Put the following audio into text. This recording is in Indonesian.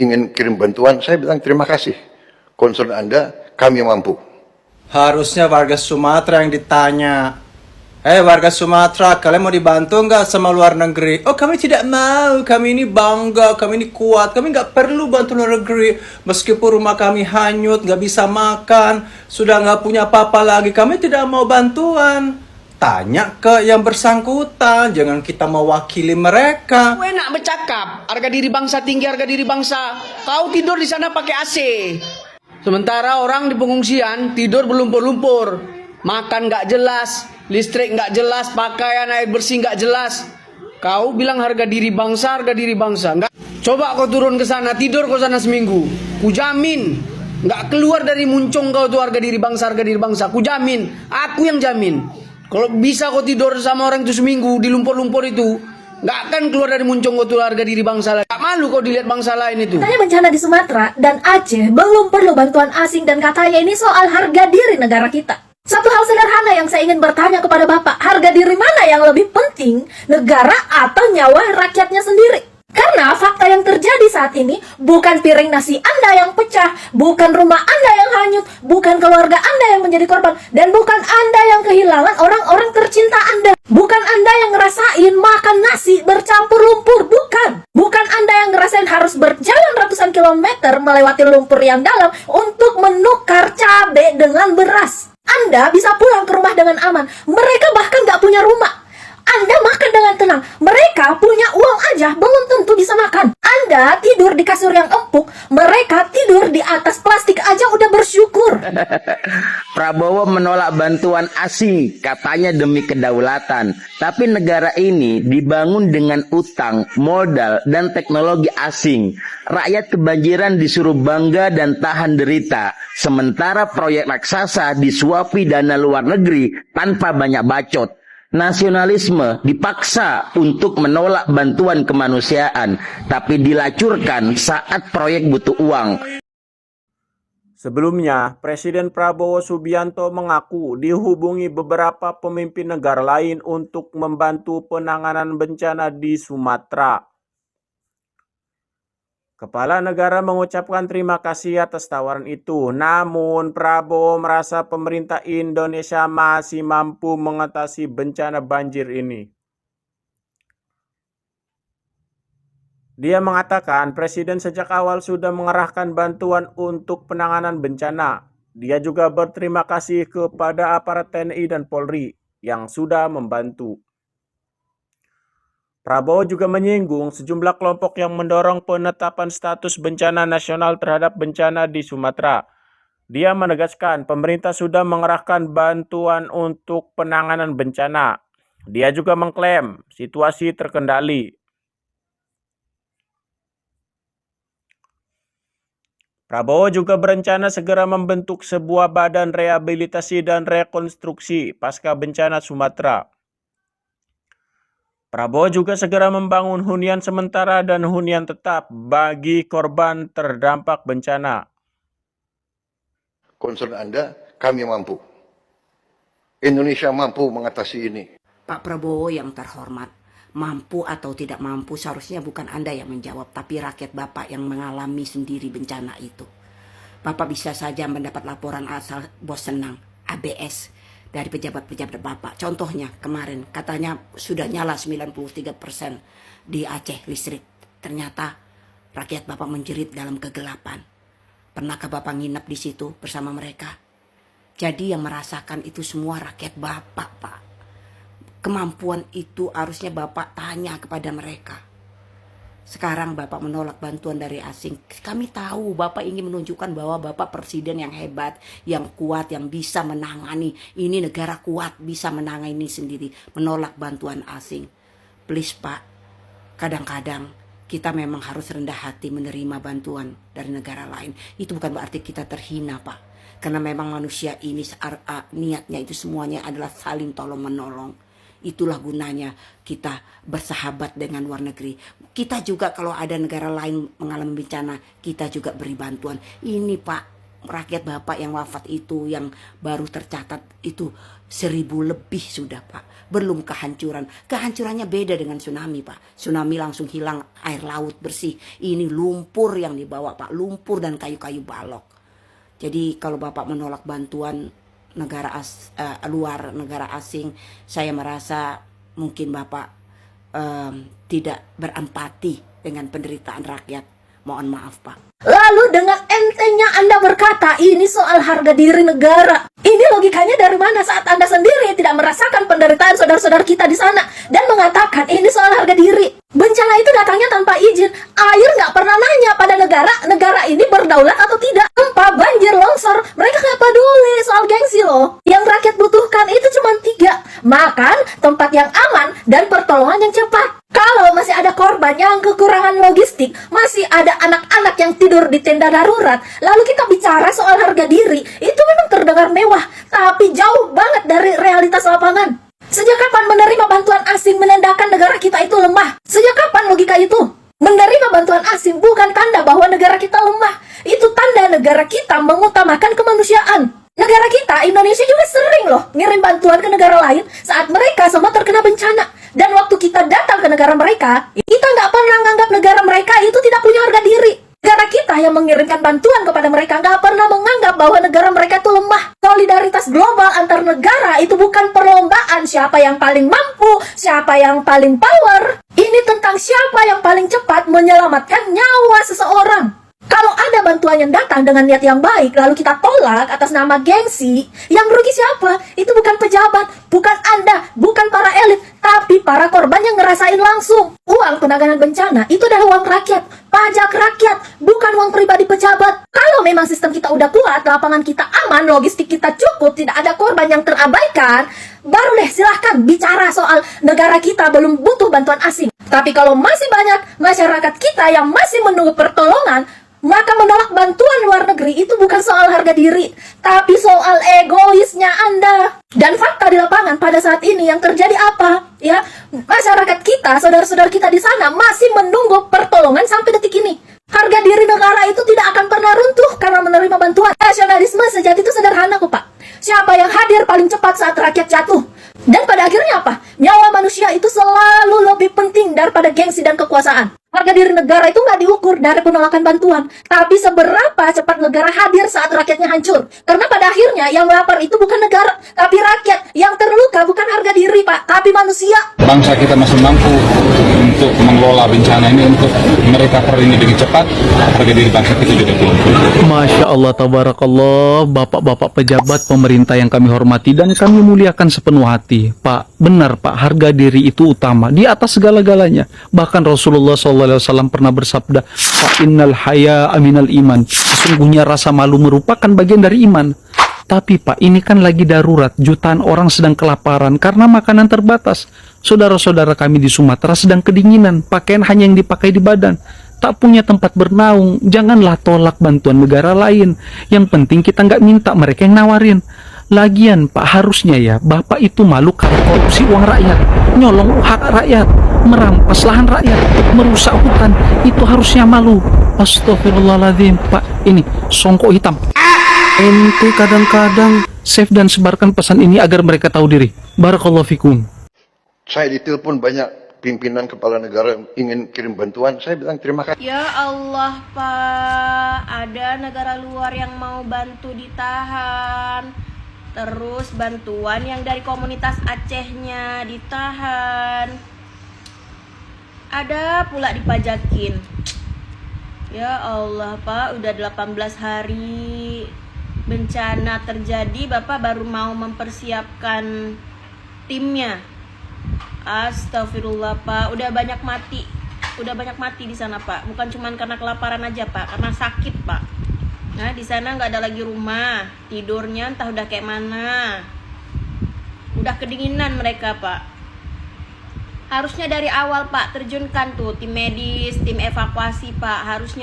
ingin kirim bantuan, saya bilang terima kasih. Concern Anda, kami mampu. Harusnya warga Sumatera yang ditanya. Warga Sumatera, kalian mau dibantu nggak sama luar negeri? Oh, kami tidak mau. Kami ini bangga, kami ini kuat. Kami nggak perlu bantu luar negeri. Meskipun rumah kami hanyut, nggak bisa makan, sudah nggak punya apa-apa lagi, kami tidak mau bantuan. Tanya ke yang bersangkutan, jangan kita mewakili mereka. Kau enak bercakap, harga diri bangsa tinggi, harga diri bangsa. Kau tidur di sana pakai AC. Sementara orang di pengungsian tidur berlumpur-lumpur. Makan nggak jelas, listrik nggak jelas, pakaian air bersih nggak jelas. Kau bilang harga diri bangsa, harga diri bangsa. Nggak. Coba kau turun ke sana, tidur kau sana seminggu. Kujamin, nggak keluar dari muncung kau tuh harga diri bangsa, harga diri bangsa. Kujamin, aku yang jamin. Kalau bisa kau tidur sama orang itu seminggu di lumpur-lumpur itu, nggak akan keluar dari muncung kau tuh harga diri bangsa lain. Gak malu kau dilihat bangsa lain itu. Katanya bencana di Sumatera dan Aceh belum perlu bantuan asing dan katanya ini soal harga diri negara kita. Satu hal sederhana yang saya ingin bertanya kepada Bapak, harga diri mana yang lebih penting, negara atau nyawa rakyatnya sendiri? Karena fakta yang terjadi saat ini bukan piring nasi Anda yang pecah, bukan rumah Anda yang hanyut, bukan keluarga Anda yang menjadi korban, dan bukan Anda yang kehilangan orang-orang tercinta Anda. Bukan Anda yang ngerasain makan nasi bercampur lumpur, bukan. Bukan Anda yang ngerasain harus berjalan ratusan kilometer melewati lumpur yang dalam untuk menukar cabai dengan beras. Anda bisa pulang ke rumah dengan aman. Mereka bahkan nggak punya rumah. Anda makan dengan tenang. Mereka punya uang aja, belum tentu bisa makan. Anda tidur di kasur yang empuk. Mereka tidur di atas plastik aja udah bersyukur. Prabowo menolak bantuan asing, katanya demi kedaulatan. Tapi negara ini dibangun dengan utang, modal, dan teknologi asing. Rakyat kebanjiran disuruh bangga dan tahan derita. Sementara proyek raksasa disuapi dana luar negeri tanpa banyak bacot. Nasionalisme dipaksa untuk menolak bantuan kemanusiaan, tapi dilacurkan saat proyek butuh uang. Sebelumnya, Presiden Prabowo Subianto mengaku dihubungi beberapa pemimpin negara lain untuk membantu penanganan bencana di Sumatera. Kepala negara mengucapkan terima kasih atas tawaran itu, namun Prabowo merasa pemerintah Indonesia masih mampu mengatasi bencana banjir ini. Dia mengatakan Presiden sejak awal sudah mengerahkan bantuan untuk penanganan bencana. Dia juga berterima kasih kepada aparat TNI dan Polri yang sudah membantu. Prabowo juga menyinggung sejumlah kelompok yang mendorong penetapan status bencana nasional terhadap bencana di Sumatera. Dia menegaskan pemerintah sudah mengerahkan bantuan untuk penanganan bencana. Dia juga mengklaim situasi terkendali. Prabowo juga berencana segera membentuk sebuah badan rehabilitasi dan rekonstruksi pasca bencana Sumatera. Prabowo juga segera membangun hunian sementara dan hunian tetap bagi korban terdampak bencana. Concern Anda, kami mampu. Indonesia mampu mengatasi ini. Pak Prabowo yang terhormat, mampu atau tidak mampu seharusnya bukan Anda yang menjawab, tapi rakyat Bapak yang mengalami sendiri bencana itu. Bapak bisa saja mendapat laporan asal bos senang, ABS, dari pejabat-pejabat Bapak. Contohnya kemarin katanya sudah nyala 93% di Aceh listrik. Ternyata rakyat Bapak menjerit dalam kegelapan. Pernahkah Bapak nginep di situ bersama mereka? Jadi yang merasakan itu semua rakyat Bapak, Pak. Kemampuan itu harusnya Bapak tanya kepada mereka. Sekarang Bapak menolak bantuan dari asing. Kami tahu Bapak ingin menunjukkan bahwa Bapak presiden yang hebat, yang kuat, yang bisa menangani. Ini negara kuat, bisa menangani sendiri. Menolak bantuan asing. Please Pak, kadang-kadang kita memang harus rendah hati menerima bantuan dari negara lain. Itu bukan berarti kita terhina Pak. Karena memang manusia ini niatnya itu semuanya adalah saling tolong menolong. Itulah gunanya kita bersahabat dengan luar negeri. Kita juga kalau ada negara lain mengalami bencana, kita juga beri bantuan. Ini Pak, rakyat Bapak yang wafat itu, yang baru tercatat itu 1000 lebih sudah Pak. Belum kehancuran. Kehancurannya beda dengan tsunami Pak. Tsunami langsung hilang air laut bersih. Ini lumpur yang dibawa Pak. Lumpur dan kayu-kayu balok. Jadi kalau Bapak menolak bantuan negara luar, negara asing, saya merasa mungkin Bapak tidak berempati dengan penderitaan rakyat. Mohon maaf Pak. Lalu dengan entengnya Anda berkata ini soal harga diri negara. Ini logikanya dari mana saat Anda sendiri tidak merasakan penderitaan saudara-saudara kita di sana dan mengatakan ini soal harga diri. Bencana itu datangnya tanpa izin. Air nggak pernah nanya pada negara ini berdaulat atau tidak. Gempa, banjir, longsor, mereka nggak peduli soal gengsi loh. Yang rakyat butuhkan itu cuma 3. Makan, tempat yang aman, dan pertolongan yang cepat. Kalau masih ada korban yang kekurangan logistik, masih ada anak-anak yang tidur di tenda darurat, lalu kita bicara soal harga diri, itu memang terdengar mewah, tapi jauh banget dari realitas lapangan. Sejak kapan menerima bantuan asing menandakan negara kita itu lemah? Sejak kapan logika itu? Menerima bantuan asing bukan tanda bahwa negara kita lemah. Itu tanda negara kita mengutamakan kemanusiaan. Negara kita, Indonesia juga sering loh ngirim bantuan ke negara lain saat mereka semua terkena bencana. Dan waktu kita datang ke negara mereka, kita nggak pernah menganggap negara mereka itu tidak punya harga diri. Negara kita yang mengirimkan bantuan kepada mereka nggak pernah menganggap bahwa negara mereka itu lemah. Solidaritas global antar negara itu bukan perlombaan siapa yang paling mampu, siapa yang paling power. Ini tentang siapa yang paling cepat menyelamatkan nyawa seseorang. Kalau ada bantuan yang datang dengan niat yang baik, lalu kita tolak atas nama gengsi, yang rugi siapa? Itu bukan pejabat, bukan Anda, bukan para elit, tapi para korban yang ngerasain langsung. Uang penanganan bencana itu adalah uang rakyat, pajak rakyat, bukan uang pribadi pejabat. Kalau memang sistem kita udah kuat, lapangan kita aman, logistik kita cukup, tidak ada korban yang terabaikan, baru deh silahkan bicara soal negara kita belum butuh bantuan asing. Tapi kalau masih banyak masyarakat kita yang masih menunggu pertolongan, maka menolak bantuan luar negeri itu bukan soal harga diri, tapi soal egoisnya Anda. Dan fakta di lapangan pada saat ini yang terjadi apa? Ya, masyarakat kita, saudara-saudara kita di sana masih menunggu pertolongan sampai detik ini. Harga diri negara itu tidak akan pernah runtuh karena menerima bantuan. Nasionalisme sejati itu sederhana kok Pak. Siapa yang hadir paling cepat saat rakyat jatuh? Dan pada akhirnya apa? Nyawa manusia itu selalu lebih penting daripada gengsi dan kekuasaan. Harga diri negara itu nggak diukur dari penolakan bantuan, tapi seberapa cepat negara hadir saat rakyatnya hancur. Karena pada akhirnya yang lapar itu bukan negara, tapi rakyat. Yang terluka bukan harga diri Pak, tapi manusia. Bangsa kita masih mampu untuk mengelola bencana ini, untuk merecover ini dengan cepat. Harga diri bangsa kita juga tinggi. Masya Allah, tabarakallah, bapak-bapak pejabat pemerintah yang kami hormati dan kami muliakan sepenuh hati. Pak, benar Pak, harga diri itu utama di atas segala-galanya. Bahkan Rasulullah SAW pernah bersabda, fa innal haya aminal iman. Sesungguhnya rasa malu merupakan bagian dari iman. Tapi Pak, ini kan lagi darurat, jutaan orang sedang kelaparan karena makanan terbatas. Saudara-saudara kami di Sumatera sedang kedinginan, pakaian hanya yang dipakai di badan, tak punya tempat bernaung. Janganlah tolak bantuan negara lain. Yang penting kita nggak minta, mereka yang nawarin. Lagian Pak, harusnya ya Bapak itu malu kalau korupsi uang rakyat, nyolong hak rakyat, merampas lahan rakyat, merusak hutan. Itu harusnya malu. Astagfirullahaladzim Pak, ini songkok hitam. Ente kadang-kadang save dan sebarkan pesan ini agar mereka tahu diri. Barakallahu fikum. Saya ditelepon banyak pimpinan kepala negara yang ingin kirim bantuan. Saya bilang terima kasih. Ya Allah Pak, ada negara luar yang mau bantu ditahan. Terus bantuan yang dari komunitas Acehnya ditahan. Ada pula dipajakin. Ya Allah Pak, udah 18 hari bencana terjadi, Bapak baru mau mempersiapkan timnya. Astagfirullah Pak, udah banyak mati di sana Pak. Bukan cuma karena kelaparan aja Pak, karena sakit Pak. Nah di sana nggak ada lagi rumah, tidurnya entah udah kayak mana, udah kedinginan mereka Pak. Harusnya dari awal Pak terjunkan tuh tim medis, tim evakuasi Pak, harusnya.